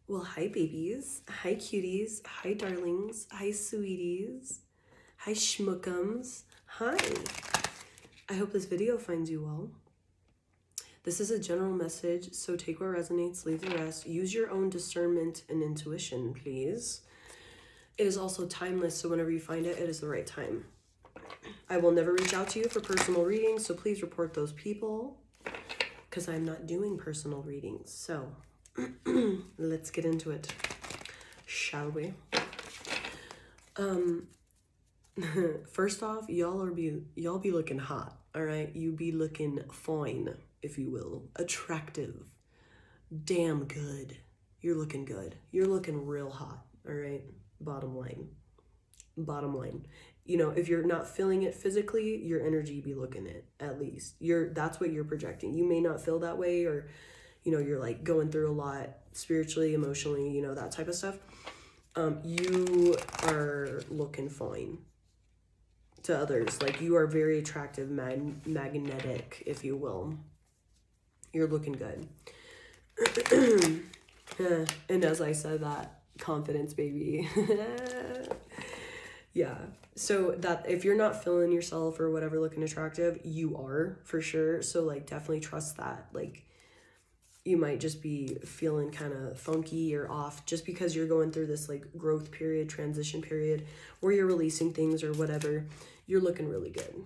Well, hi babies, hi cuties, hi darlings, hi sweeties, hi schmookums, hi. I hope this video finds you well. This is a general message, so take what resonates, leave the rest. Use your own discernment and intuition, please. It is also timeless, so whenever you find it, it is the right time. I will never reach out to you for personal readings, so please report those people, because I'm not doing personal readings. So let's get into it, shall we? First off, y'all be looking hot, all right? You be looking fine, if you will, attractive, damn good. You're looking good. You're looking real hot, all right? Bottom line. You know, if you're not feeling it physically, your energy be looking it, at least. That's what you're projecting. You may not feel that way, or you know, you're like going through a lot spiritually, emotionally, you know, that type of stuff. You are looking fine to others. Like, you are very attractive, magnetic, if you will. You're looking good. And as I said that, confidence, baby. Yeah. So that if you're not feeling yourself or whatever looking attractive, you are for sure. So like, definitely trust that. Like, you might just be feeling kind of funky or off just because you're going through this like growth period, transition period, where you're releasing things or whatever. You're looking really good.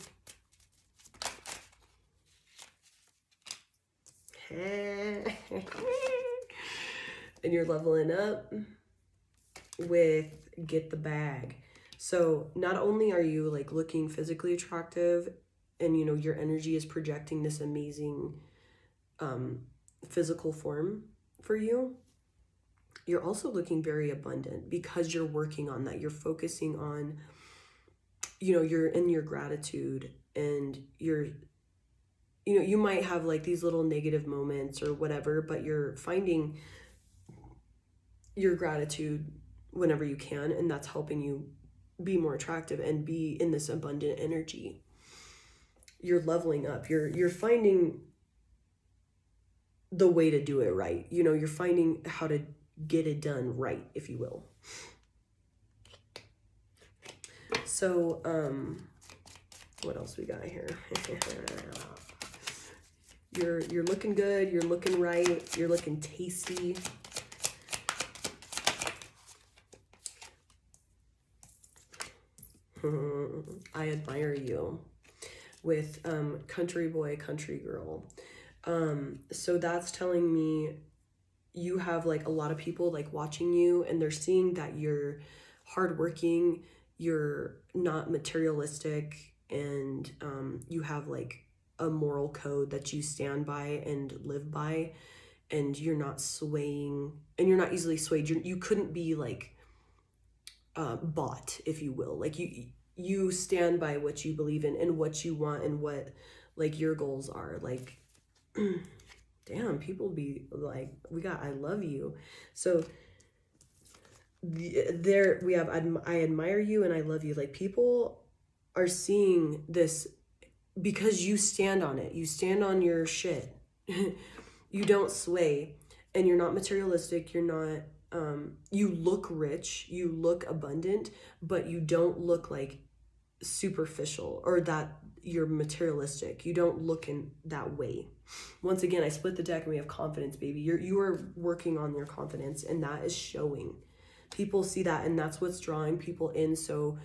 And you're leveling up with get the bag. So not only are you like looking physically attractive and you know your energy is projecting this amazing physical form for you, you're also looking very abundant because you're working on that. You're focusing on, you know, you're in your gratitude, and you're, you know, you might have like these little negative moments or whatever, but you're finding your gratitude whenever you can, and that's helping you be more attractive and be in this abundant energy. You're leveling up. You're finding the way to do it right. You know, you're finding how to get it done right, if you will. So, what else we got here? You're looking good, you're looking right, you're looking tasty. I admire you with country boy, country girl. So that's telling me you have like a lot of people like watching you, and they're seeing that you're hardworking, you're not materialistic, and you have like a moral code that you stand by and live by, and you're not swaying, and you're not easily swayed. You couldn't be like bought, if you will. Like, you stand by what you believe in and what you want and what like your goals are. Like, damn, people be like, I love you. So there we have, I admire you and I love you. Like, people are seeing this because you stand on it. You stand on your shit. You don't sway, and you're not materialistic. You're not, you look rich, you look abundant, but you don't look like superficial or that you're materialistic. You don't look in that way. Once again, I split the deck and we have confidence, baby. You are working on your confidence, and that is showing. People see that, and that's what's drawing people in, so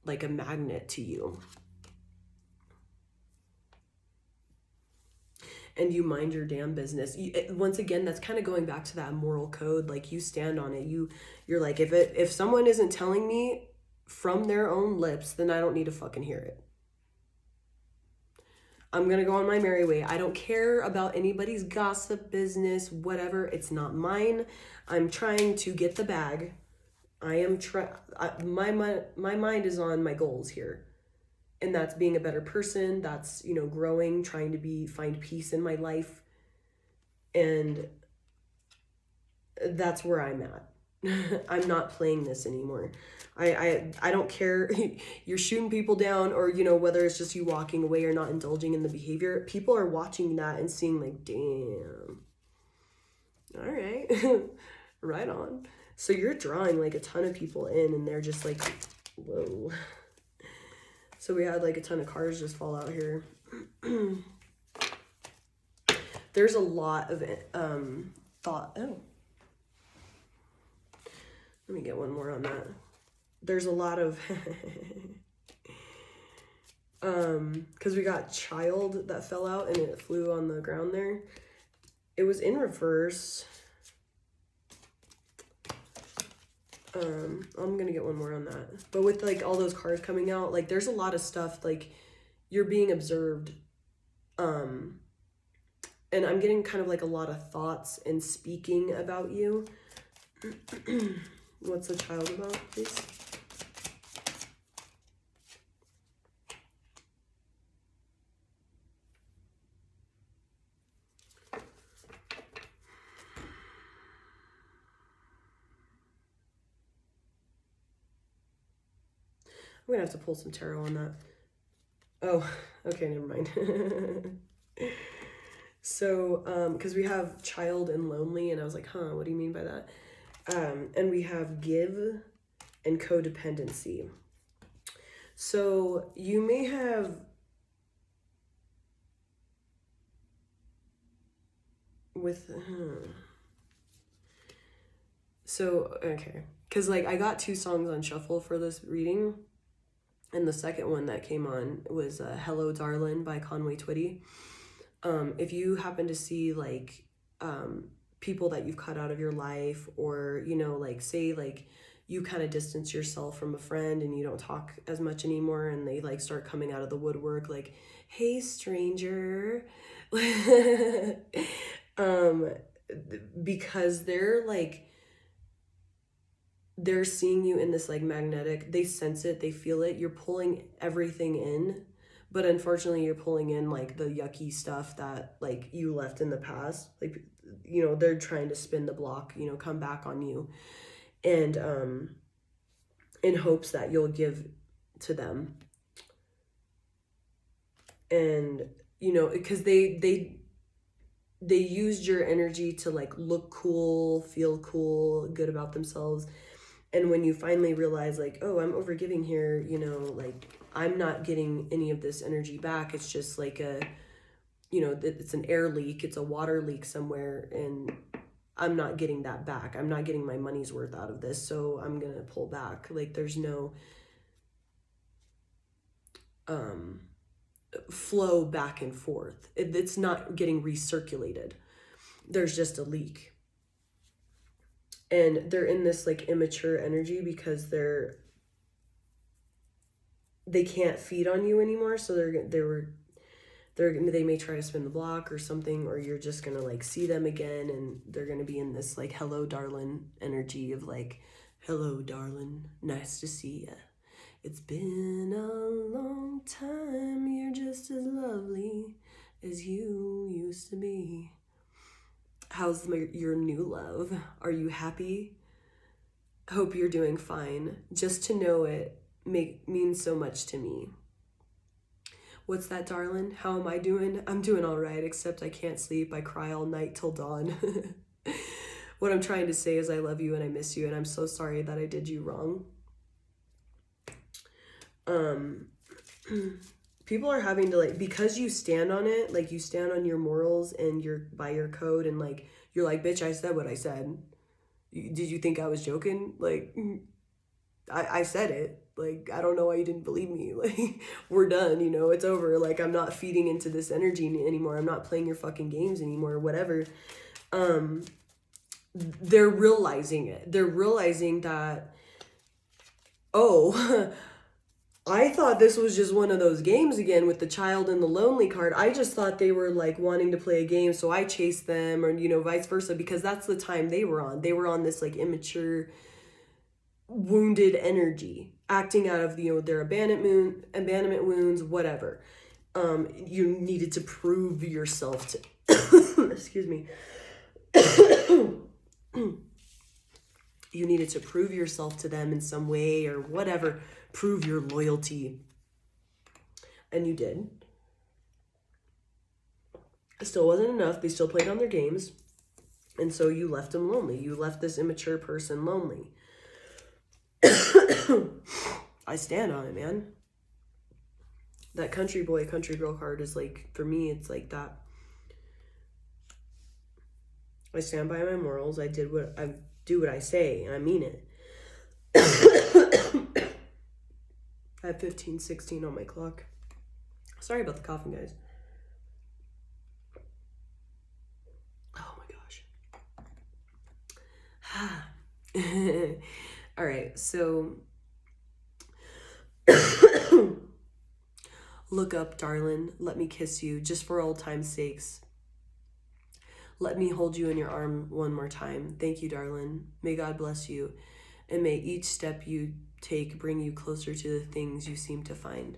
like a magnet to you. And you mind your damn business. Once again, that's kind of going back to that moral code. Like, you stand on it. You're like, if someone isn't telling me from their own lips, then I don't need to fucking hear it. I'm gonna go on my merry way. I don't care about anybody's gossip, business, whatever. It's not mine. I'm trying to get the bag. My mind is on my goals here. And that's being a better person. That's, you know, growing, trying to find peace in my life. And that's where I'm at. I'm not playing this anymore. I don't care. You're shooting people down, or, you know, whether it's just you walking away or not indulging in the behavior. People are watching that and seeing like, damn. All right. Right on. So you're drawing like a ton of people in, and they're just like, whoa. So we had like a ton of cars just fall out here. There's a lot of thought. Oh, let me get one more on that. There's a lot of because we got child that fell out and it flew on the ground there. It was in reverse. I'm gonna get one more on that. But with like all those cars coming out, like there's a lot of stuff, like you're being observed. And I'm getting kind of like a lot of thoughts and speaking about you. What's the child about, please? I'm gonna have to pull some tarot on that. Oh, okay, never mind. So, because we have child and lonely, and I was like, huh, what do you mean by that? And we have give and codependency. So you may have with, so, okay. Because like I got 2 songs on shuffle for this reading. And the second one that came on was Hello Darlin' by Conway Twitty. If you happen to see like people that you've cut out of your life, or, you know, like say like you kind of distance yourself from a friend and you don't talk as much anymore, and they like start coming out of the woodwork like, hey stranger, because they're like, they're seeing you in this like magnetic, they sense it, they feel it, you're pulling everything in, but unfortunately you're pulling in like the yucky stuff that like you left in the past, like, you know, they're trying to spin the block, you know, come back on you, and in hopes that you'll give to them. And you know, because they used your energy to like look cool, feel cool, good about themselves. And when you finally realize like, oh, I'm overgiving here, you know, like I'm not getting any of this energy back. It's just like a, you know, it's an air leak, it's a water leak somewhere, and I'm not getting that back. I'm not getting my money's worth out of this, so I'm gonna pull back. Like there's no flow back and forth. It's not getting recirculated. There's just a leak. And they're in this like immature energy because they can't feed on you anymore, so they may try to spin the block or something, or you're just gonna like see them again and they're gonna be in this like hello darling energy of like, hello darling, nice to see ya, it's been a long time, you're just as lovely as you used to be. How's your new love? Are you happy? Hope you're doing fine. Just to know it means so much to me. What's that, darling? How am I doing? I'm doing all right, except I can't sleep. I cry all night till dawn. What I'm trying to say is I love you and I miss you, and I'm so sorry that I did you wrong. People are having to like, because you stand on it, like you stand on your morals and you're by your code, and like you're like, bitch, I said what I said. Did you think I was joking? Like I said it. Like I don't know why you didn't believe me. Like we're done, you know, it's over. Like I'm not feeding into this energy anymore. I'm not playing your fucking games anymore, whatever. They're realizing it. They're realizing that, oh, I thought this was just one of those games again with the child and the lonely card. I just thought they were like wanting to play a game, so I chased them, or, you know, vice versa, because that's the time they were on. They were on this like immature, wounded energy, acting out of, you know, their abandonment wounds, whatever. You needed to prove yourself to, excuse me. You needed to prove yourself to them in some way or whatever. Prove your loyalty. And you did. It still wasn't enough. They still played on their games. And so you left him lonely. You left this immature person lonely. I stand on it, man. That country boy, country girl card is like, for me, it's like that. I stand by my morals. I do what I say, and I mean it. I have 15:16 on my clock. Sorry about the coughing, guys. Oh my gosh. All right, so look up, darling. Let me kiss you, just for old time's sakes. Let me hold you in your arm one more time. Thank you, darling. May God bless you, and may each step you take bring you closer to the things you seem to find.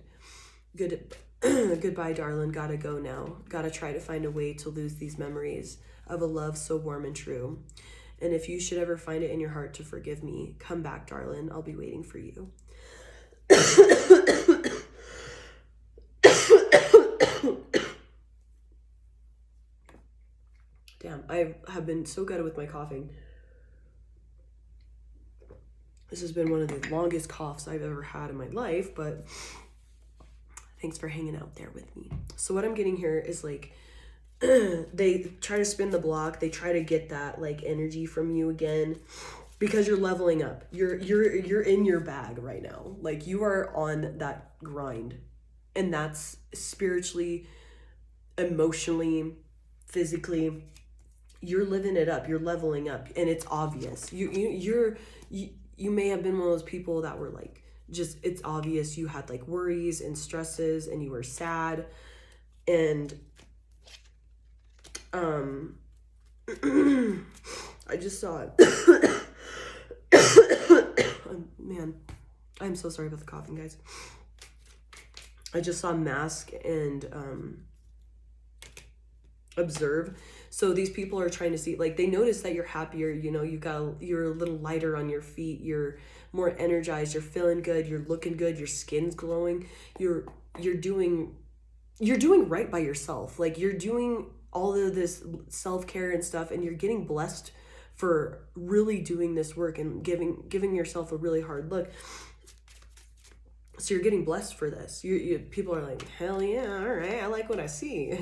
Goodbye, darling. Gotta go now. Gotta try to find a way to lose these memories of a love so warm and true. And if you should ever find it in your heart to forgive me, come back, darling. I'll be waiting for you. Damn, I have been so good with my coughing. This has been one of the longest coughs I've ever had in my life, but thanks for hanging out there with me. So what I'm getting here is like, they try to spin the block. They try to get that like energy from you again, because you're leveling up. You're in your bag right now. Like, you are on that grind, and that's spiritually, emotionally, physically. You're living it up. You're leveling up, and it's obvious. You may have been one of those people that were like, just, it's obvious you had like worries and stresses, and you were sad, and I just saw it. Man, I'm so sorry about the coughing, guys. I just saw mask and observe. So these people are trying to see, like, they notice that you're happier, you know, you're a little lighter on your feet, you're more energized, you're feeling good, you're looking good, your skin's glowing, you're doing right by yourself. Like, you're doing all of this self-care and stuff, and you're getting blessed for really doing this work and giving yourself a really hard look. So you're getting blessed for this. People are like, hell yeah, all right, I like what I see.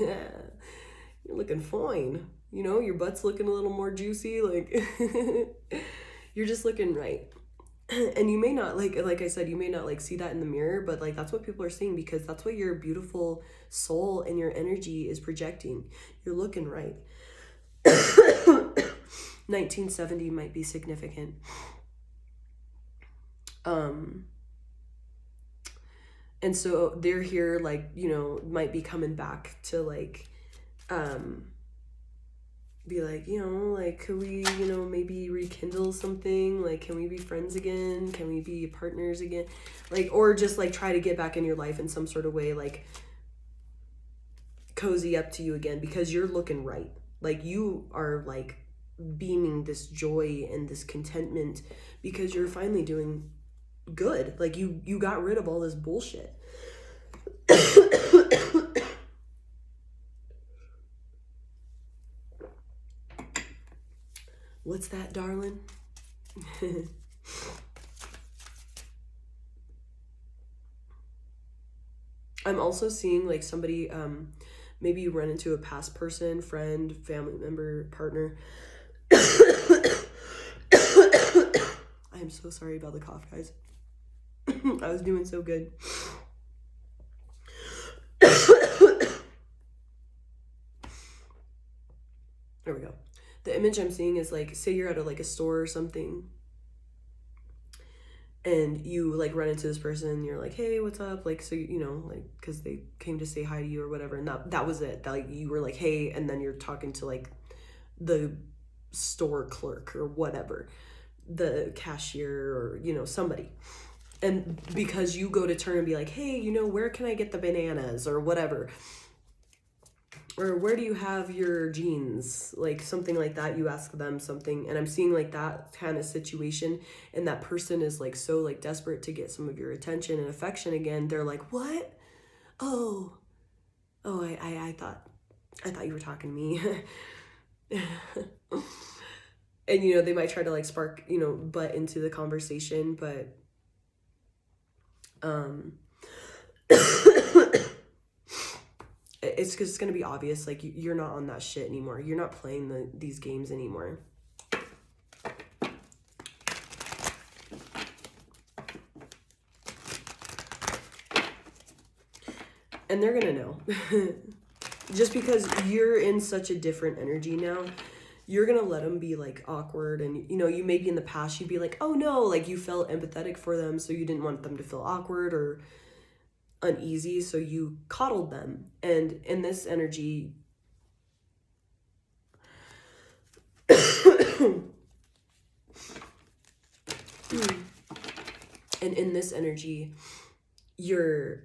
You're looking fine. You know, your butt's looking a little more juicy. Like, you're just looking right. And you may not, like I said, you may not like see that in the mirror, but like, that's what people are seeing, because that's what your beautiful soul and your energy is projecting. You're looking right. 1970 might be significant. And so they're here, like, you know, might be coming back to like, be like, you know, like, could we, you know, maybe rekindle something? Like, can we be friends again? Can we be partners again? Like, or just like try to get back in your life in some sort of way, like cozy up to you again, because you're looking right. Like, you are like beaming this joy and this contentment, because you're finally doing good. Like, you got rid of all this bullshit. What's that, darling? I'm also seeing like somebody, maybe you run into a past person, friend, family member, partner. I am so sorry about the cough, guys. I was doing so good. There we go. The image I'm seeing is like, say you're at a store or something, and you like run into this person, and you're like, hey, what's up? Like, so, you know, like, because they came to say hi to you or whatever, and that was it. That, like, you were like, hey, and then you're talking to like the store clerk or whatever, the cashier, or, you know, somebody. And because you go to turn and be like, hey, you know, where can I get the bananas or whatever? Or where do you have your jeans? Like, something like that. You ask them something, and I'm seeing like that kind of situation, and that person is like so like desperate to get some of your attention and affection again. They're like, what? I thought you were talking to me. And, you know, they might try to like spark, you know, butt into the conversation, but it's just going to be obvious. Like, you're not on that shit anymore. You're not playing these games anymore. And they're going to know. Just because you're in such a different energy now, you're going to let them be like awkward. And, you know, you maybe in the past, you'd be like, oh no, like you felt empathetic for them. So you didn't want them to feel awkward or uneasy. So you coddled them. And in this energy, you're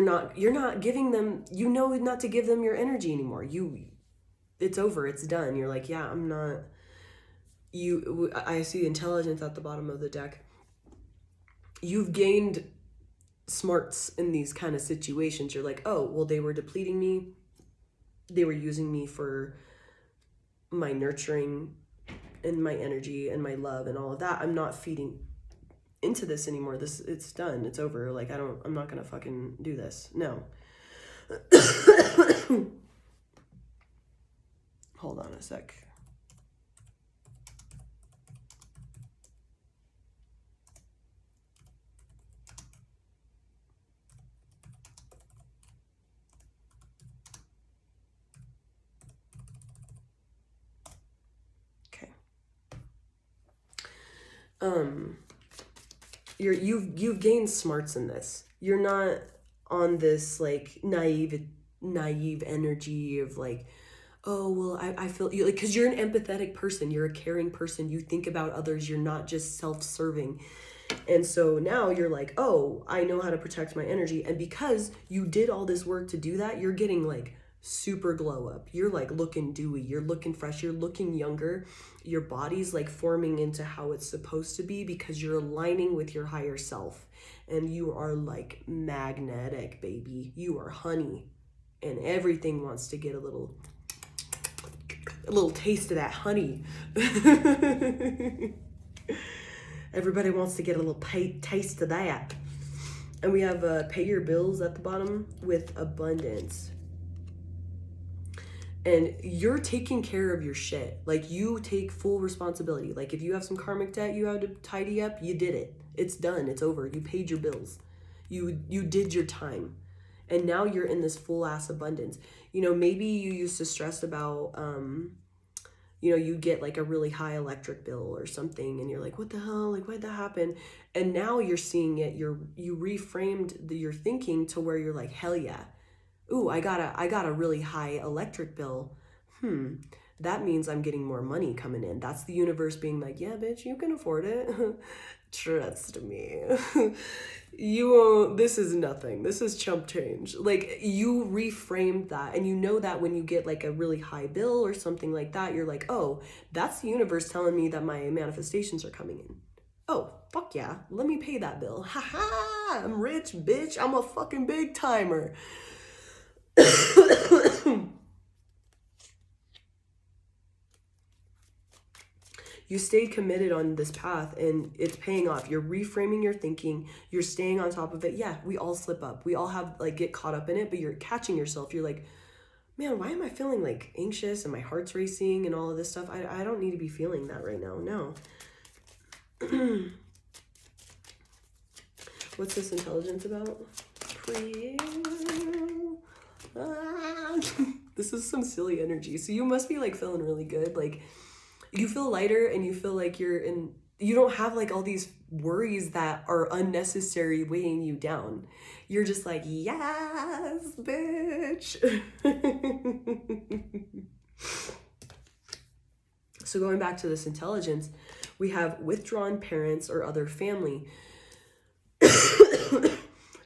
not giving them, you know, not to give them your energy anymore. It's over, it's done. You're like, yeah, I'm not, I see intelligence at the bottom of the deck. You've gained smarts in these kind of situations. You're like, oh, well, they were depleting me. They were using me for my nurturing and my energy and my love and all of that. I'm not feeding into this anymore. It's done. It's over. Like, I'm not gonna fucking do this. No. Hold on a sec. Okay. You've gained smarts in this. You're not on this like naive energy of like, oh, well, I feel you, like, because you're an empathetic person, you're a caring person, you think about others, you're not just self-serving. And so now you're like, oh, I know how to protect my energy. And because you did all this work to do that, you're getting like super glow up. You're like looking dewy, you're looking fresh, you're looking younger. Your body's like forming into how it's supposed to be because you're aligning with your higher self. And you are like magnetic, baby. You are honey. And everything wants to get a little taste of that honey. Everybody wants to get a little taste of that. And we have pay your bills at the bottom with abundance. And you're taking care of your shit. Like, you take full responsibility. Like, if you have some karmic debt you have to tidy up, you did it. It's done. It's over. You paid your bills. You did your time. And now you're in this full ass abundance. You know, maybe you used to stress about, you know, you get like a really high electric bill or something and you're like, what the hell? Like, why'd that happen? And now you're seeing it. You reframed your thinking to where you're like, hell yeah. Ooh, I got a really high electric bill. That means I'm getting more money coming in. That's the universe being like, yeah, bitch, you can afford it. Trust me. You won't, this is nothing. This is chump change. Like, you reframed that, and you know that when you get like a really high bill or something like that, you're like, oh, that's the universe telling me that my manifestations are coming in. Oh, fuck yeah, let me pay that bill. Ha ha, I'm rich, bitch. I'm a fucking big timer. You stayed committed on this path and it's paying off. You're reframing your thinking. You're staying on top of it. Yeah, we all slip up. We all have like get caught up in it, but you're catching yourself. You're like, man, why am I feeling like anxious and my heart's racing and all of this stuff? I don't need to be feeling that right now. No. What's this intelligence about? This is some silly energy. So you must be like feeling really good. Like, you feel lighter and you feel like you don't have like all these worries that are unnecessary weighing you down. You're just like, yes, bitch. So going back to this intelligence, we have withdrawn parents or other family.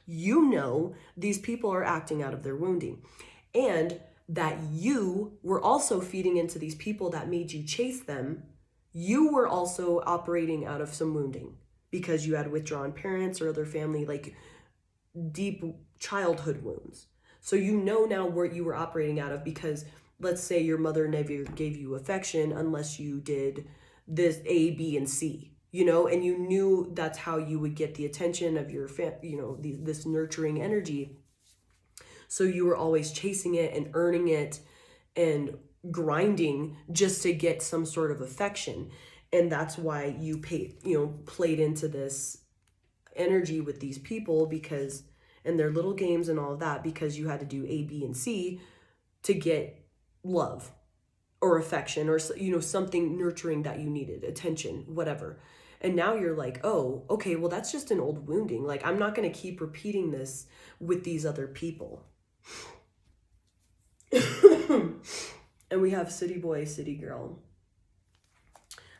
You know these people are acting out of their wounding. And that you were also feeding into these people that made you chase them. You were also operating out of some wounding because you had withdrawn parents or other family, like deep childhood wounds. So you know now where you were operating out of because let's say your mother never gave you affection unless you did this A, B, and C, you know, and you knew that's how you would get the attention of your this nurturing energy. So you were always chasing it and earning it and grinding just to get some sort of affection. And that's why you played into this energy with these people, because, and their little games and all of that, because you had to do A, B, and C to get love or affection or, you know, something nurturing that you needed, attention, whatever. And now you're like, oh, okay, well, that's just an old wounding. Like, I'm not going to keep repeating this with these other people. And we have city boy, city girl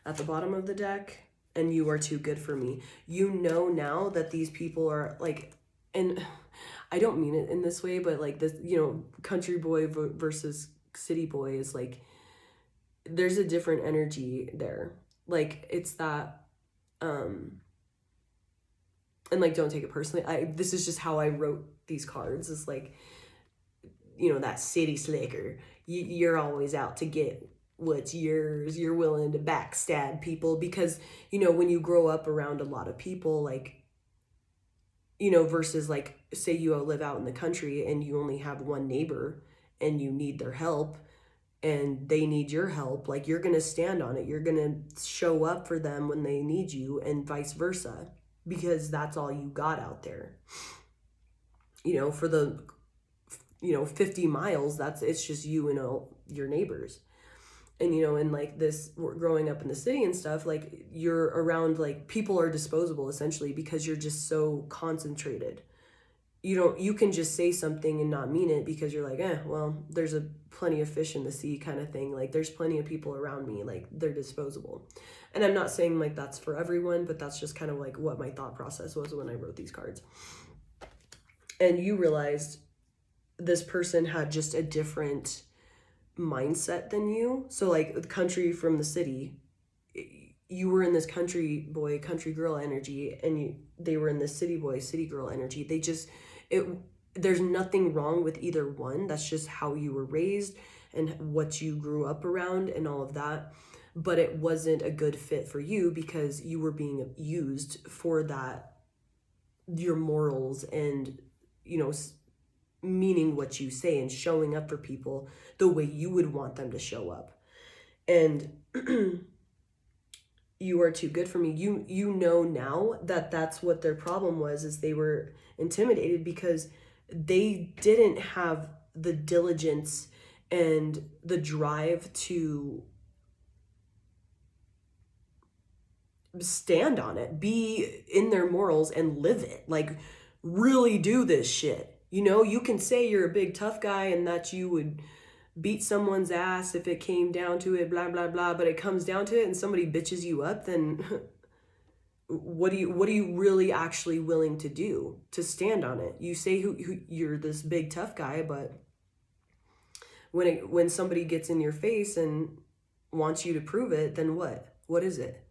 at the bottom of the deck, and you are too good for me. You know now that these people are like, and I don't mean it in this way, but like this, you know, country boy versus city boy is like, there's a different energy there. Like, it's that, and like, don't take it personally. This is just how I wrote these cards. It's like, you know, that city slicker. You're always out to get what's yours. You're willing to backstab people because, you know, when you grow up around a lot of people, like, you know, versus like, say you live out in the country and you only have one neighbor and you need their help and they need your help, like, you're going to stand on it. You're going to show up for them when they need you, and vice versa, because that's all you got out there. You know, for the, you know, 50 miles, it's just you and your neighbors. And, you know, and like this, growing up in the city and stuff, like, you're around, like, people are disposable essentially because you're just so concentrated. You can just say something and not mean it because you're like, well, there's plenty of fish in the sea kind of thing. Like, there's plenty of people around me, like, they're disposable. And I'm not saying like that's for everyone, but that's just kind of like what my thought process was when I wrote these cards. And you realized this person had just a different mindset than you. So like, the country from the city, you were in this country boy, country girl energy, and they were in this city boy, city girl energy. There's nothing wrong with either one. That's just how you were raised and what you grew up around and all of that. But it wasn't a good fit for you because you were being used for that, your morals and, you know, meaning what you say and showing up for people the way you would want them to show up. And you are too good for me. You know now that that's what their problem was, is they were intimidated because they didn't have the diligence and the drive to stand on it, be in their morals and live it, like, really do this shit. You know, you can say you're a big tough guy and that you would beat someone's ass if it came down to it, blah, blah, blah, but it comes down to it and somebody bitches you up, then what are you really actually willing to do to stand on it? You say who you're this big tough guy, but when somebody gets in your face and wants you to prove it, then what is it?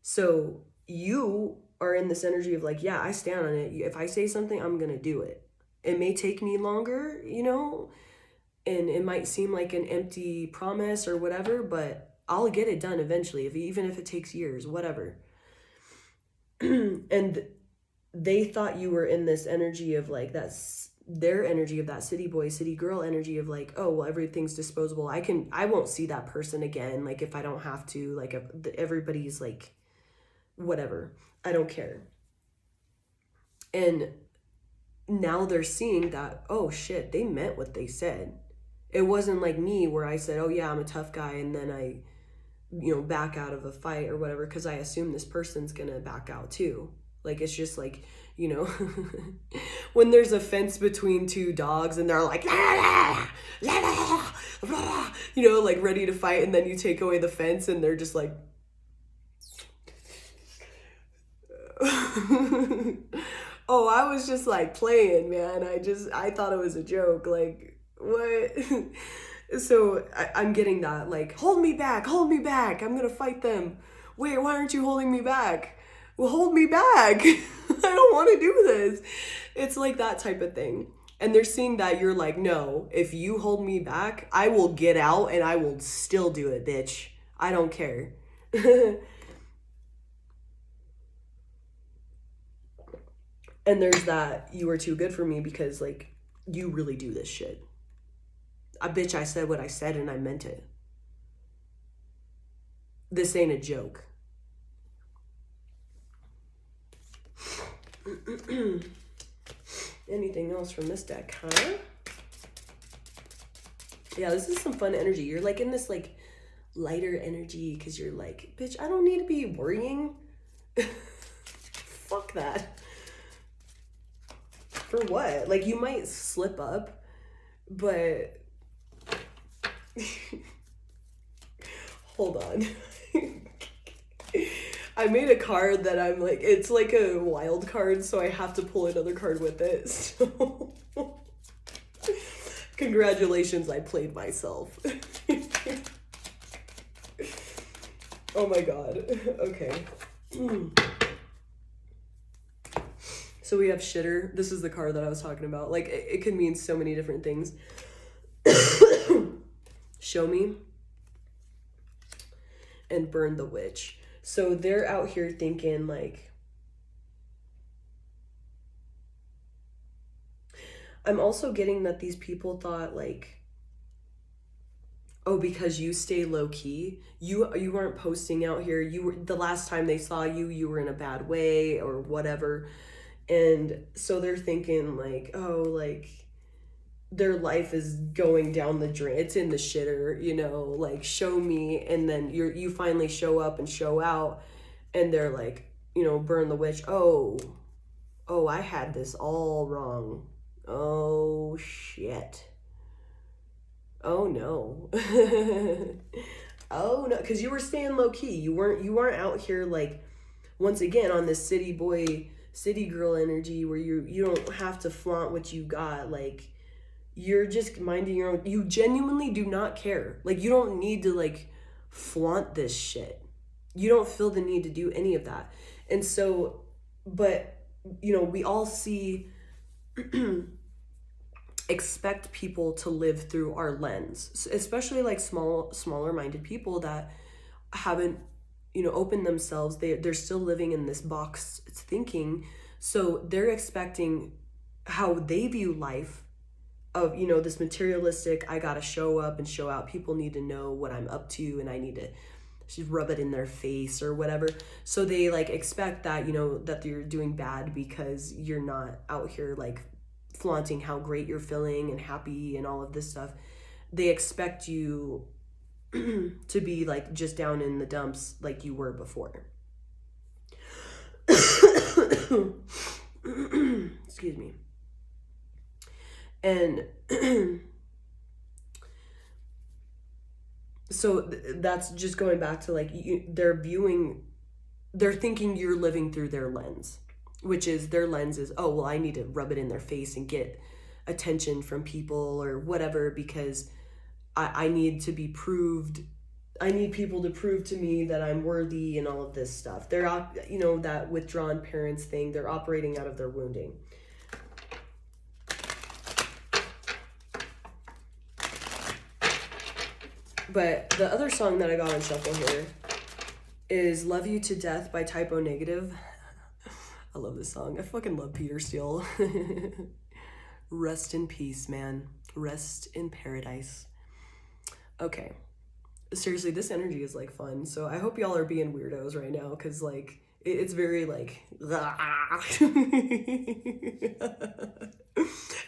So you are in this energy of like, yeah, I stand on it. If I say something, I'm gonna do it. It may take me longer, you know, and it might seem like an empty promise or whatever, but I'll get it done eventually, even if it takes years, whatever. And they thought you were in this energy of like, that's their energy of that city boy, city girl energy of like, oh, well, everything's disposable. I won't see that person again. Like, if I don't have to, like, everybody's like, whatever, I don't care. And now they're seeing that, oh shit, they meant what they said. It wasn't like me where I said, oh yeah, I'm a tough guy, and then I, you know, back out of a fight or whatever, because I assume this person's gonna back out too. Like, it's just like, you know, when there's a fence between two dogs and they're like, you know, like ready to fight, and then you take away the fence and they're just like, oh, I was just like playing, man. I thought it was a joke. Like, what? So I'm getting that, like, hold me back. I'm gonna fight them. Wait, why aren't you holding me back? Well, hold me back. I don't want to do this. It's like that type of thing. And they're seeing that you're like, no, if you hold me back, I will get out and I will still do it, bitch. I don't care. And there's that you are too good for me because, like, you really do this shit. Bitch, I said what I said and I meant it. This ain't a joke. Anything else from this deck, huh? Yeah, this is some fun energy. You're like in this like lighter energy because you're like, bitch, I don't need to be worrying. Fuck that. For what? Like, you might slip up, but hold on. I made a card that I'm like, it's like a wild card, so I have to pull another card with it. So congratulations, I played myself. Oh my god. Okay. So we have shitter. This is the card that I was talking about. Like, it could mean so many different things. Show me. And burn the witch. So they're out here thinking like, I'm also getting that these people thought like, oh, because you stay low key, you weren't posting out here. You were, the last time they saw you, you were in a bad way or whatever. And so they're thinking like, oh, like their life is going down the drain. It's in the shitter, you know, like show me. And then you finally show up and show out and they're like, you know, burn the witch. Oh, I had this all wrong. Oh shit. Oh no. Oh no, because you were staying low key. You weren't out here like, once again, on this city boy, city girl energy where you don't have to flaunt what you got. Like, you're just minding your own. You genuinely do not care. Like, you don't need to like flaunt this shit. You don't feel the need to do any of that. And so, but you know, we all see expect people to live through our lens, especially like smaller minded people that haven't, you know, opened themselves. They're still living in this box thinking. So they're expecting how they view life of, you know, this materialistic, I gotta show up and show out. People need to know what I'm up to and I need to just rub it in their face or whatever. So they like expect that, you know, that you're doing bad because you're not out here like flaunting how great you're feeling and happy and all of this stuff. They expect you to be like just down in the dumps like you were before. Excuse me. And so that's just going back to like they're thinking you're living through their lens, which is their lens is, oh, well, I need to rub it in their face and get attention from people or whatever because I need to be proved. I need people to prove to me that I'm worthy and all of this stuff. They're, you know, that withdrawn parents thing, they're operating out of their wounding. But the other song that I got on shuffle here is Love You to Death by Typo Negative. I love this song. I fucking love Peter Steele. Rest in peace, man. Rest in paradise. Okay. Seriously, this energy is like fun. So I hope y'all are being weirdos right now because like it's very like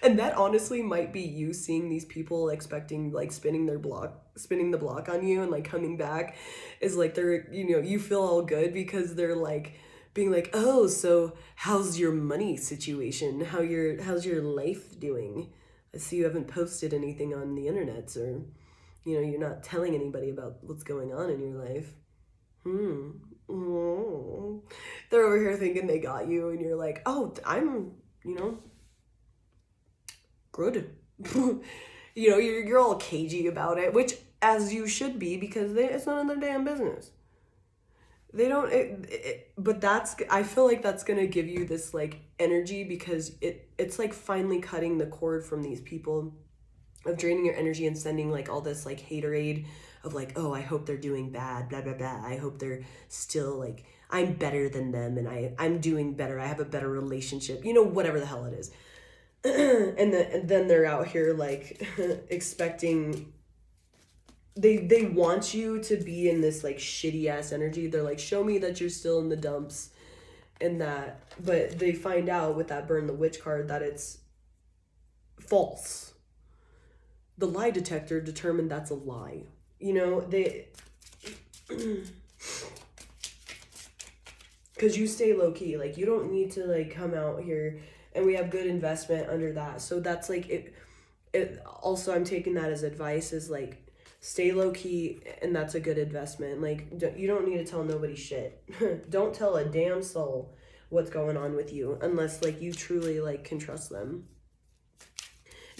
and that honestly might be you seeing these people expecting like spinning the block on you and like coming back is like they're, you know, you feel all good because they're like being like, oh, so how's your money situation? How's your life doing? I see you haven't posted anything on the internet, or you know, you're not telling anybody about what's going on in your life. They're over here thinking they got you and you're like, oh, I'm, you know, good. You know, you're all cagey about it, which as you should be because it's none of their damn business. They don't, but that's, I feel like that's gonna give you this like energy because it's like finally cutting the cord from these people of draining your energy and sending like all this like haterade of like, oh, I hope they're doing bad, blah blah blah. I hope they're still like, I'm better than them and I'm doing better. I have a better relationship. You know, whatever the hell it is. And then they're out here like expecting, they want you to be in this like shitty ass energy. They're like, show me that you're still in the dumps and that, but they find out with that burn the witch card that it's false. The lie detector determined that's a lie. You know, they, because you stay low key, like you don't need to like come out here, and we have good investment under that. So that's like it also, I'm taking that as advice, is like stay low key, and that's a good investment. Like you don't need to tell nobody shit. Don't tell a damn soul what's going on with you unless like you truly like can trust them.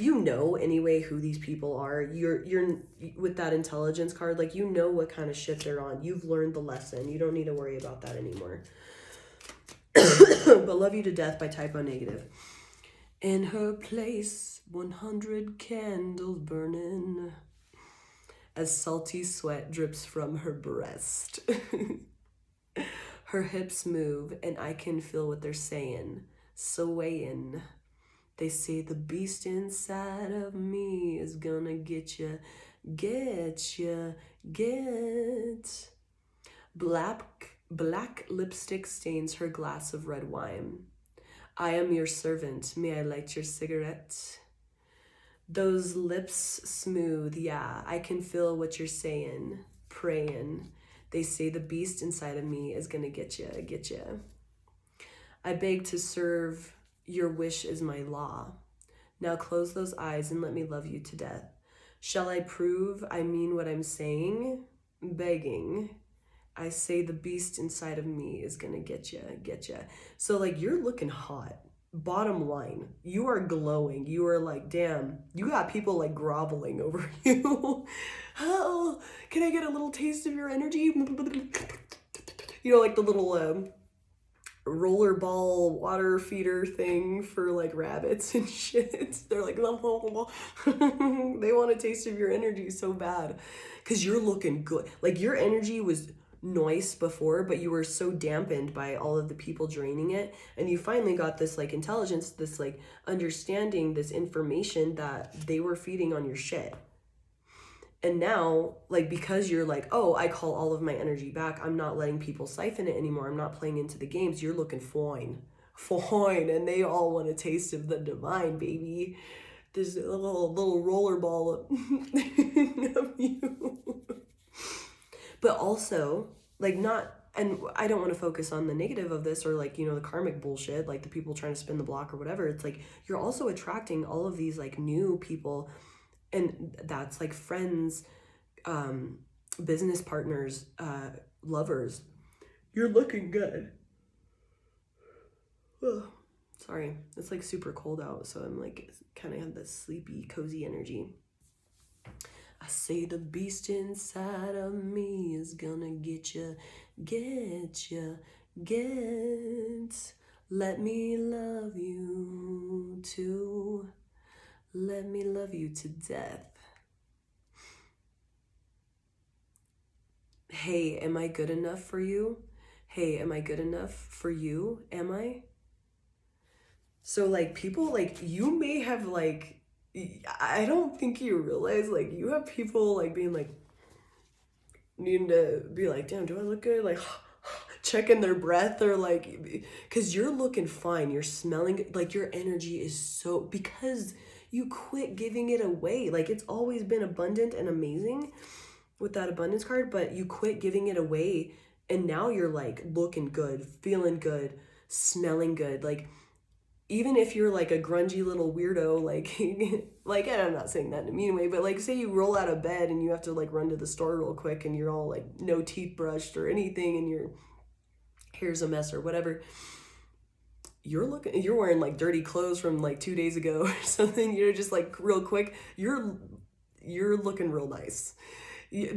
You know anyway who these people are. You're with that intelligence card, like you know what kind of shit they're on. You've learned the lesson. You don't need to worry about that anymore. But love you to death by Typo Negative. In her place, 100 candles burning as salty sweat drips from her breast. Her hips move and I can feel what they're saying, swaying. They say the beast inside of me is gonna get ya, get ya, get. Black lipstick stains her glass of red wine. I am your servant, may I light your cigarette? Those lips smooth, yeah, I can feel what you're saying, praying. They say the beast inside of me is gonna get ya, get ya. I beg to serve, your wish is my law. Now close those eyes and let me love you to death. Shall I prove I mean what I'm saying? Begging. I say the beast inside of me is gonna get ya, get ya. So like you're looking hot. Bottom line, you are glowing. You are like, damn, you got people like groveling over you. Oh, can I get a little taste of your energy? You know, like the little rollerball water feeder thing for like rabbits and shit. They're like, they want a taste of your energy so bad because you're looking good. Like your energy was nice before, but you were so dampened by all of the people draining it, and you finally got this like intelligence, this like understanding, this information that they were feeding on your shit. And now, like, because you're like, oh, I call all of my energy back, I'm not letting people siphon it anymore, I'm not playing into the games, you're looking fine, and they all want a taste of the divine, baby. This little rollerball of you. But also, like, not, and I don't want to focus on the negative of this or like, you know, the karmic bullshit, like the people trying to spin the block or whatever. It's like you're also attracting all of these like new people, and that's like friends, business partners, lovers. You're looking good. Ugh. Sorry, it's like super cold out, so I'm like kind of have this sleepy, cozy energy. I say the beast inside of me is gonna get ya, get ya, get. Let me love you too. Let me love you to death. Hey, am I good enough for you? Hey, am I good enough for you? Am I? So like people like you may have like, I don't think you realize like you have people like being like needing to be like, damn, do I look good? Like checking their breath or like, because you're looking fine, you're smelling like your energy is so, because you quit giving it away. Like it's always been abundant and amazing with that abundance card, but you quit giving it away, and now you're like looking good, feeling good, smelling good. Like even if you're like a grungy little weirdo, like like, and I'm not saying that in a mean way, but like say you roll out of bed and you have to like run to the store real quick and you're all like no teeth brushed or anything and your hair's a mess or whatever, you're wearing like dirty clothes from like 2 days ago or something, you're just like real quick, you're looking real nice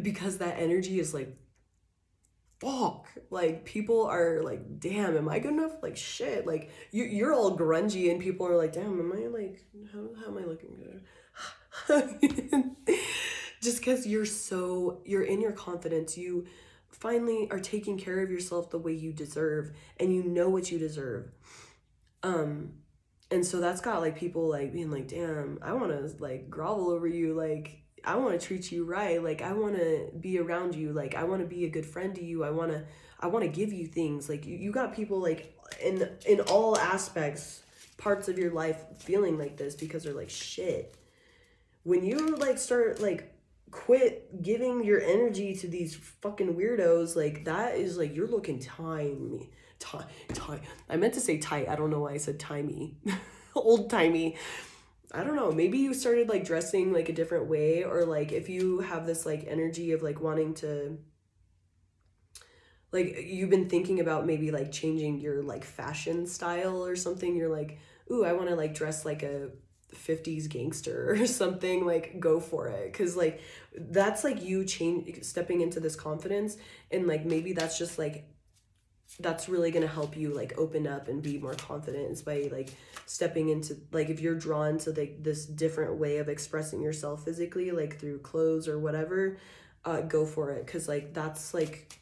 because that energy is like fuck, like people are like, damn, am I good enough? Like shit, like you're all grungy and people are like, damn, am I like, how am I looking good? Just because you're in your confidence, you finally are taking care of yourself the way you deserve, and you know what you deserve. And so that's got like people like being like, damn, I want to like grovel over you, like I want to treat you right, like I want to be around you, like I want to be a good friend to you, I want to give you things. Like you got people like in all aspects, parts of your life feeling like this because they're like, shit, when you like start like quit giving your energy to these fucking weirdos, like that is like you're looking time. I meant to say tight. I don't know why I said timey. Old timey. I don't know. Maybe you started like dressing like a different way, or like if you have this like energy of like wanting to, like you've been thinking about maybe like changing your like fashion style or something. You're like, ooh, I want to like dress like a 50s gangster or something. Like go for it, because like that's like you stepping into this confidence, and like maybe that's just like that's really going to help you like open up and be more confident is by like stepping into like if you're drawn to like this different way of expressing yourself physically, like through clothes or whatever, go for it, because like that's like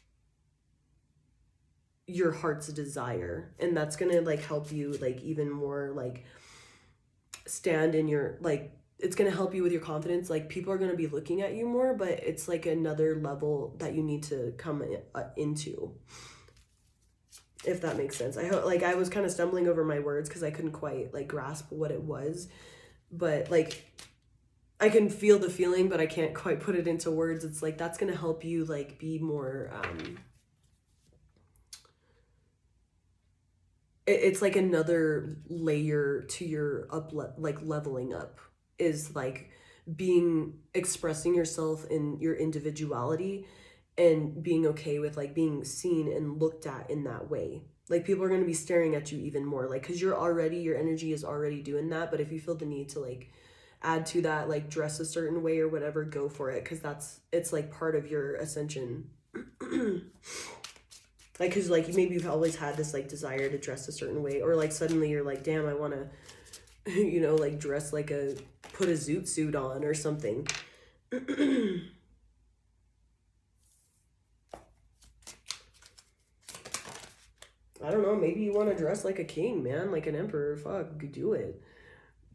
your heart's desire, and that's going to like help you like even more like stand in your like it's going to help you with your confidence. Like people are going to be looking at you more, but it's like another level that you need to come into, if that makes sense. I hope, like I was kind of stumbling over my words because I couldn't quite like grasp what it was, but like I can feel the feeling, but I can't quite put it into words. It's like that's gonna help you like be more it's like another layer to your like leveling up is like expressing yourself in your individuality and being okay with like being seen and looked at in that way. Like people are going to be staring at you even more, like because your energy is already doing that. But if you feel the need to like add to that, like dress a certain way or whatever, go for it, because it's like part of your ascension. Like because like maybe you've always had this like desire to dress a certain way, or like suddenly you're like, damn, I want to like dress like put a zoot suit on or something. I don't know, maybe you want to dress like a king, man, like an emperor. Fuck, do it.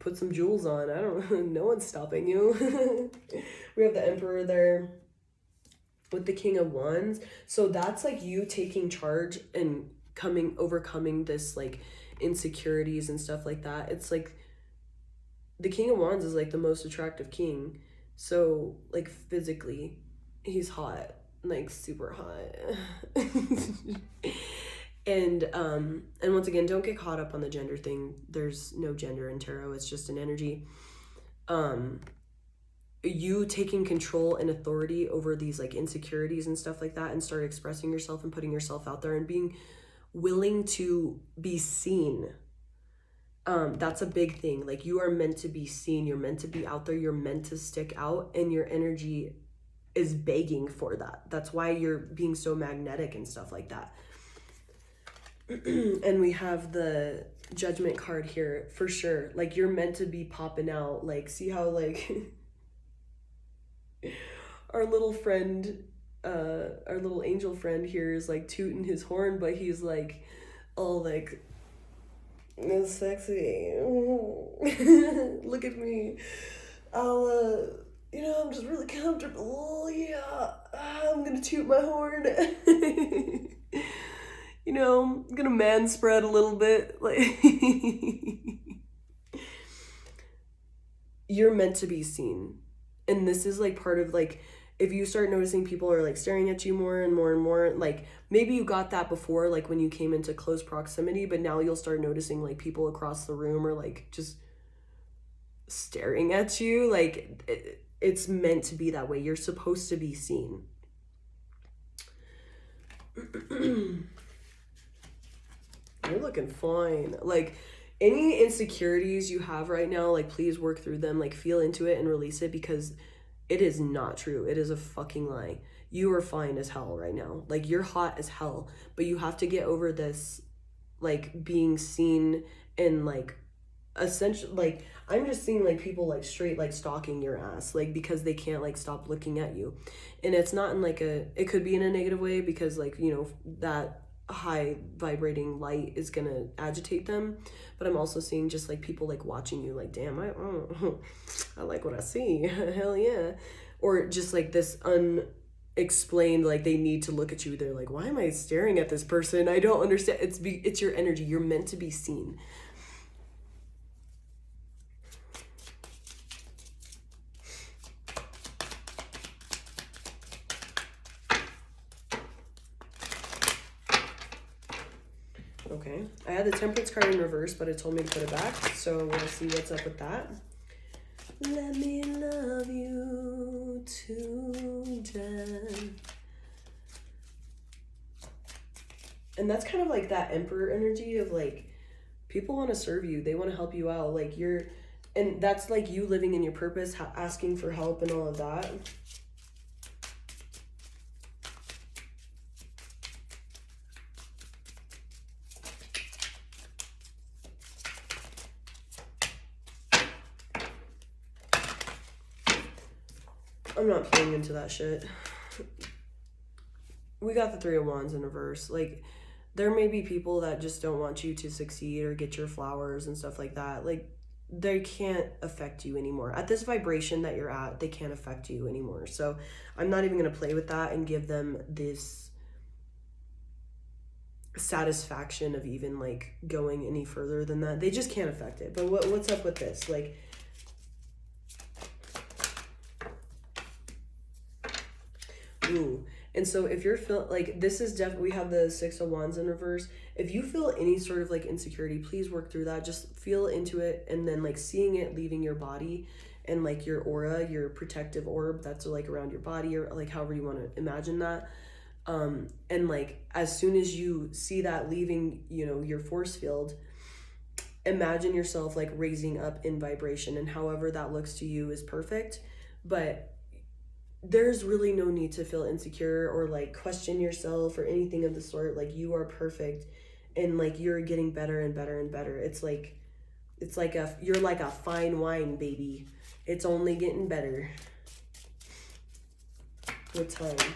Put some jewels on. I don't know. No one's stopping you. We have the emperor there with the king of wands. So that's like you taking charge and overcoming this like insecurities and stuff like that. It's like the king of wands is like the most attractive king. So like physically, he's hot, like super hot. And once again, don't get caught up on the gender thing. There's no gender in tarot. It's just an energy. You taking control and authority over these like insecurities and stuff like that, and start expressing yourself and putting yourself out there and being willing to be seen. That's a big thing. Like you are meant to be seen. You're meant to be out there. You're meant to stick out, and your energy is begging for that. That's why you're being so magnetic and stuff like that. And we have the judgment card here for sure. Like you're meant to be popping out. Like see how like our little angel friend here is like tooting his horn, but he's like all like, it's sexy. Look at me. I'll I'm just really comfortable. Yeah, I'm gonna toot my horn. I'm gonna man spread a little bit. Like you're meant to be seen. And this is like part of like, if you start noticing people are like staring at you more and more and more, like maybe you got that before, like when you came into close proximity, but now you'll start noticing like people across the room are like just staring at you. Like it's meant to be that way. You're supposed to be seen. You're looking fine. Like any insecurities you have right now, like please work through them, like feel into it and release it, because it is not true. It is a fucking lie. you are fine as hell right now. Like, you're hot as hell, but you have to get over this, like, being seen and, like, essentially, like, I'm just seeing, like, people, like, straight, like, stalking your ass, like, because they can't, like, stop looking at you. And it's not in, like, it could be in a negative way, because, like, you know, that high vibrating light is gonna agitate them. But I'm also seeing just, like, people, like, watching you, like, damn, I like what I see. Hell yeah. Or just, like, this unexplained, like, they need to look at you. They're like, why am I staring at this person? I don't understand. It's your energy. You're meant to be seen. Okay, I had the Temperance card in reverse, but it told me to put it back, so we'll see what's up with that. Let me love you to death. And that's kind of like that Emperor energy of, like, people want to serve you, they want to help you out, like, and that's like you living in your purpose, asking for help and all of that. I'm not playing into that shit. We got the Three of Wands in reverse. Like, there may be people that just don't want you to succeed or get your flowers and stuff like that. Like, they can't affect you anymore. At this vibration that you're at, they can't affect you anymore. So I'm not even going to play with that and give them this satisfaction of even, like, going any further than that. They just can't affect it. But what's up with this? Like, ooh. And so if you're feeling like, this is definitely, we have the Six of Wands in reverse. If you feel any sort of, like, insecurity, please work through that. Just feel into it, and then, like, seeing it leaving your body, and, like, your aura, your protective orb that's, like, around your body, or, like, however you want to imagine that. And, like, as soon as you see that leaving, you know, your force field, imagine yourself, like, raising up in vibration, and however that looks to you is perfect. But there's really no need to feel insecure or, like, question yourself or anything of the sort. Like, you are perfect, and, like, you're getting better and better and better. It's like you're like a fine wine, baby. It's only getting better with time.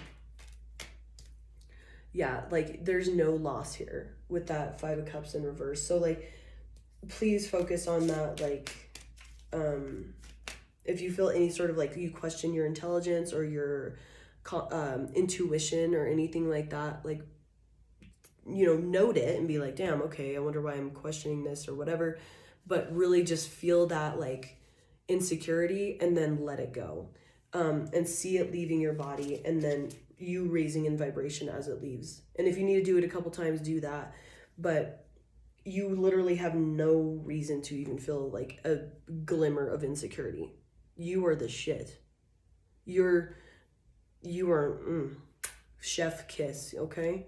Yeah, like, there's no loss here with that Five of Cups in reverse. So, like, please focus on that. Like, if you feel any sort of, like, you question your intelligence or your intuition or anything like that, like, you know, note it and be like, damn, okay, I wonder why I'm questioning this or whatever. But really just feel that, like, insecurity, and then let it go, and see it leaving your body, and then you raising in vibration as it leaves. And if you need to do it a couple times, do that. But you literally have no reason to even feel, like, a glimmer of insecurity. You are the shit. You are chef kiss, okay?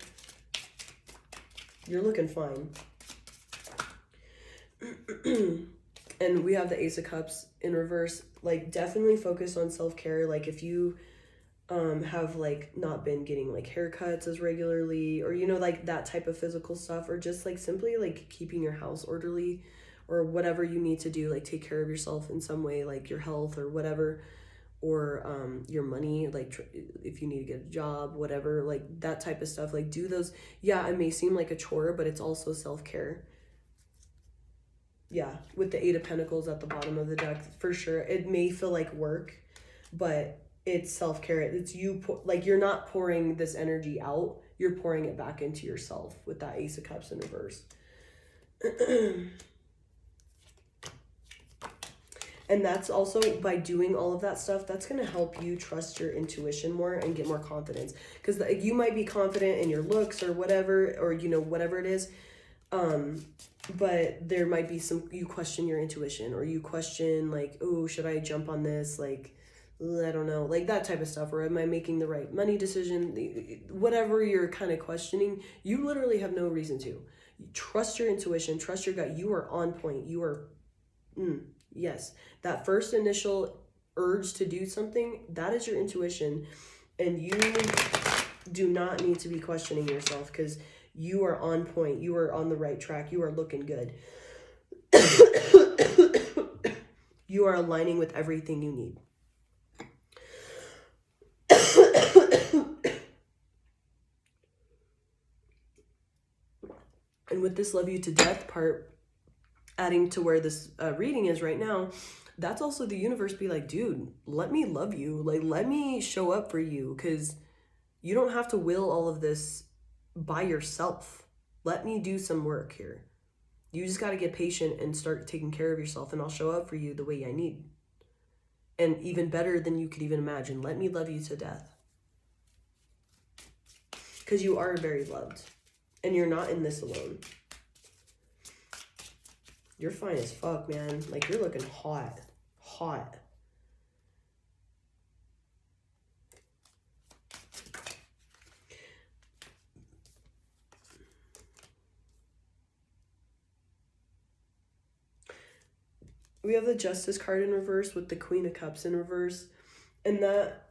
You're looking fine. And we have the Ace of Cups in reverse. Like, definitely focus on self-care. Like, if you have, like, not been getting, like, haircuts as regularly, or, you know, like, that type of physical stuff, or just, like, simply, like, keeping your house orderly, or whatever you need to do, like, take care of yourself in some way, like your health or whatever, or your money, like, if you need to get a job, whatever, like, that type of stuff. Like, do those. Yeah, it may seem like a chore, but it's also self-care. Yeah, with the Eight of Pentacles at the bottom of the deck, for sure. It may feel like work, but it's self-care. It's you, like, you're not pouring this energy out, you're pouring it back into yourself with that Ace of Cups in reverse. And that's also, by doing all of that stuff, that's going to help you trust your intuition more and get more confidence. Because you might be confident in your looks or whatever, or, you know, whatever it is. But there might be some, you question your intuition, or you question, like, oh, should I jump on this? Like, I don't know, like, that type of stuff. Or am I making the right money decision? Whatever you're kind of questioning, you literally have no reason to. Trust your intuition, trust your gut. You are on point. You are, yes. That first initial urge to do something, that is your intuition. And you do not need to be questioning yourself, because you are on point. You are on the right track. You are looking good. You are aligning with everything you need. And with this love you to death part, adding to where this reading is right now, that's also the universe be like, dude, let me love you. Like, let me show up for you, because you don't have to will all of this by yourself. Let me do some work here. You just got to get patient and start taking care of yourself, and I'll show up for you the way I need. And even better than you could even imagine. Let me love you to death. Because you are very loved. And you're not in this alone. You're fine as fuck, man. Like, you're looking hot. Hot. We have the Justice card in reverse with the Queen of Cups in reverse. And that,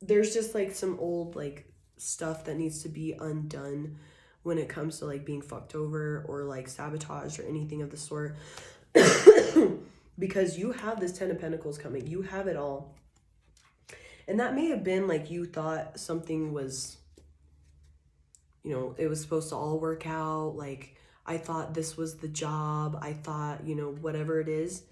there's just like some old like stuff that needs to be undone when it comes to like being fucked over or like sabotaged or anything of the sort. Because you have this 10 of Pentacles coming. You have it all. And that may have been like you thought something was, you know, it was supposed to all work out. Like, I thought this was the job. I thought, you know, whatever it is.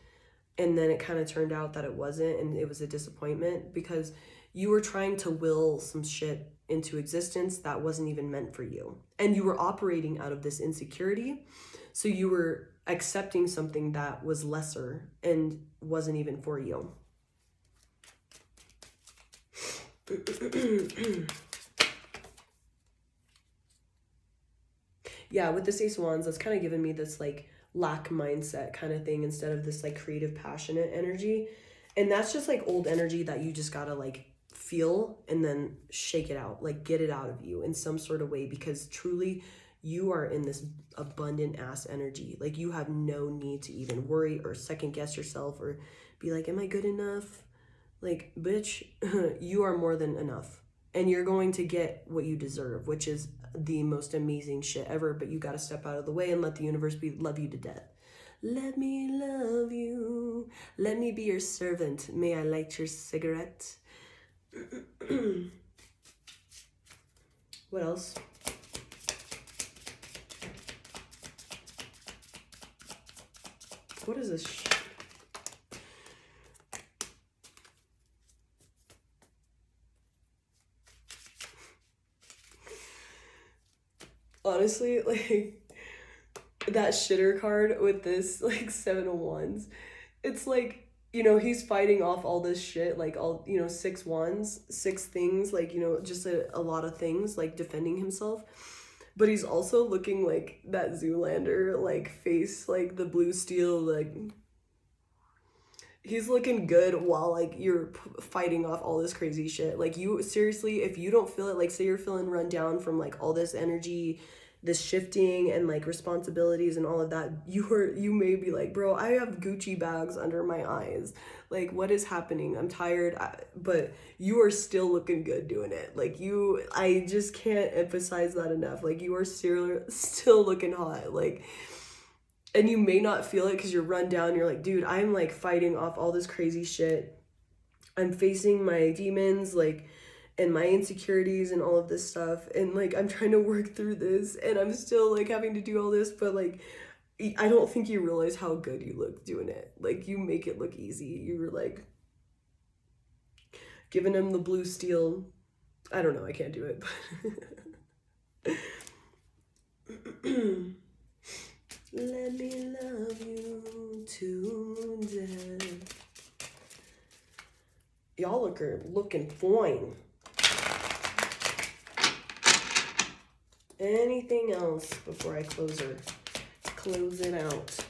And then it kind of turned out that it wasn't, and it was a disappointment because you were trying to will some shit into existence that wasn't even meant for you. And you were operating out of this insecurity. So you were accepting something that was lesser and wasn't even for you. Yeah, with this Ace of Wands, that's kind of given me this like lack mindset kind of thing instead of this like creative, passionate energy. And that's just like old energy that you just gotta like feel and then shake it out, like get it out of you in some sort of way, because truly you are in this abundant ass energy. Like, you have no need to even worry or second guess yourself or be like, am I good enough? Like, bitch, you are more than enough. And you're going to get what you deserve, which is the most amazing shit ever. But you got to step out of the way and let the universe love you to death. Let me love you. Let me be your servant. May I light your cigarette? What else? What is this? Honestly, like, that shitter card with this, like, 7 of Wands, it's like, you know, he's fighting off all this shit, like, all, you know, 6 wands, 6 things, like, you know, just a lot of things, like, defending himself. But he's also looking like that Zoolander, like, face, like, the blue steel, like, he's looking good while, like, you're fighting off all this crazy shit. Like, you, seriously, if you don't feel it, like, say you're feeling run down from, like, all this energy, this shifting and like responsibilities and all of that, you may be like, bro, I have Gucci bags under my eyes, like, what is happening? I'm tired. But you are still looking good doing it. Like, I just can't emphasize that enough. Like, you are still looking hot. Like, and you may not feel it because you're run down. You're like, dude, I'm like fighting off all this crazy shit. I'm facing my demons, like, and my insecurities and all of this stuff, and like I'm trying to work through this, and I'm still like having to do all this, but like I don't think you realize how good you look doing it. Like, you make it look easy. You're like giving him the blue steel. I don't know, I can't do it, but let me love you to death. Y'all looking fine. Anything else before I close it out?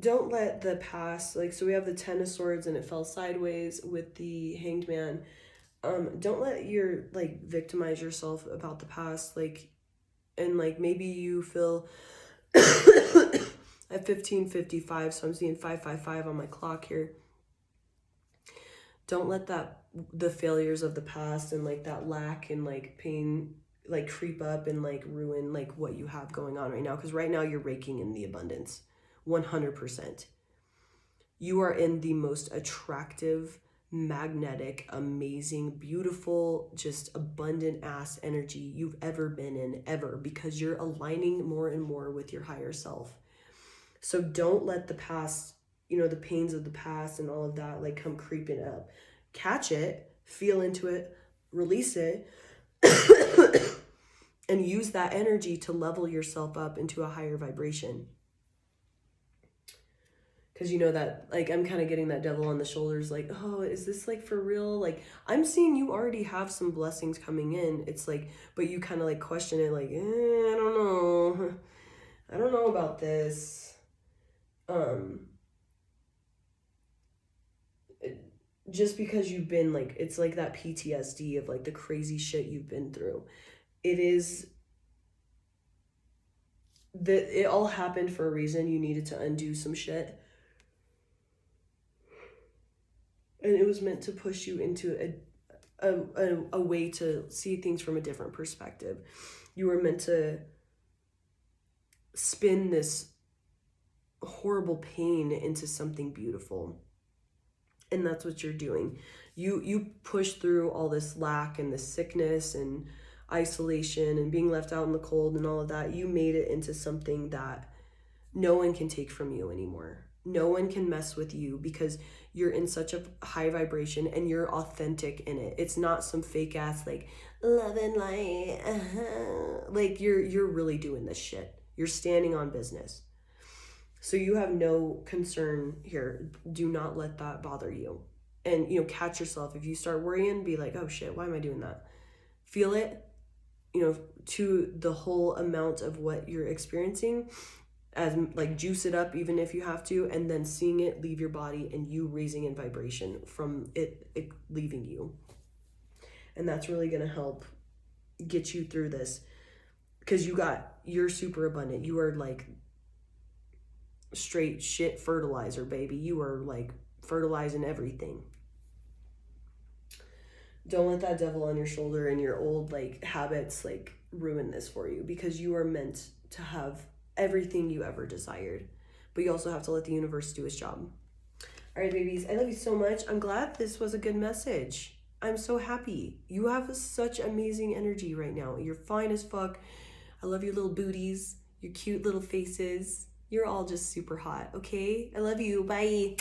Don't let the past, like, so we have the 10 of Swords and it fell sideways with the Hanged Man. Don't let your like victimize yourself about the past, like, and like maybe you feel at 15:55, so I'm seeing 5:55 on my clock here. Don't let the failures of the past and like that lack and like pain like creep up and like ruin like what you have going on right now, because right now you're raking in the abundance 100%. You are in the most attractive, magnetic, amazing, beautiful, just abundant ass energy you've ever been in, ever, because you're aligning more and more with your higher self. So don't let the past, the pains of the past and all of that like come creeping up. Catch it, feel into it, release it, and use that energy to level yourself up into a higher vibration. Because that, like, I'm kind of getting that devil on the shoulders, like, oh, is this like for real? Like, I'm seeing you already have some blessings coming in. It's like, but you kind of like question it, like, I don't know. I don't know about this. Just because you've been like, it's like that PTSD of like the crazy shit you've been through. It all happened for a reason. You needed to undo some shit. And it was meant to push you into a way to see things from a different perspective. You were meant to spin this horrible pain into something beautiful. And that's what you're doing. You push through all this lack and this sickness and isolation and being left out in the cold and all of that. You made it into something that no one can take from you anymore. No one can mess with you because you're in such a high vibration and you're authentic in it. It's not some fake ass like love and light. Like you're really doing this shit. You're standing on business. So you have no concern here. Do not let that bother you. And catch yourself. If you start worrying, be like, oh shit, why am I doing that? Feel it, to the whole amount of what you're experiencing, as like juice it up even if you have to, and then seeing it leave your body and you raising in vibration from it leaving you. And that's really going to help get you through this, because you're super abundant. You are like straight shit fertilizer, baby. You are like fertilizing everything. Don't let that devil on your shoulder and your old like habits like ruin this for you, because you are meant to have everything you ever desired, but you also have to let the universe do its job. All right, babies, I love you so much. I'm glad this was a good message. I'm so happy. You have such amazing energy right now. You're fine as fuck. I love your little booties, your cute little faces. You're all just super hot, okay? I love you. Bye.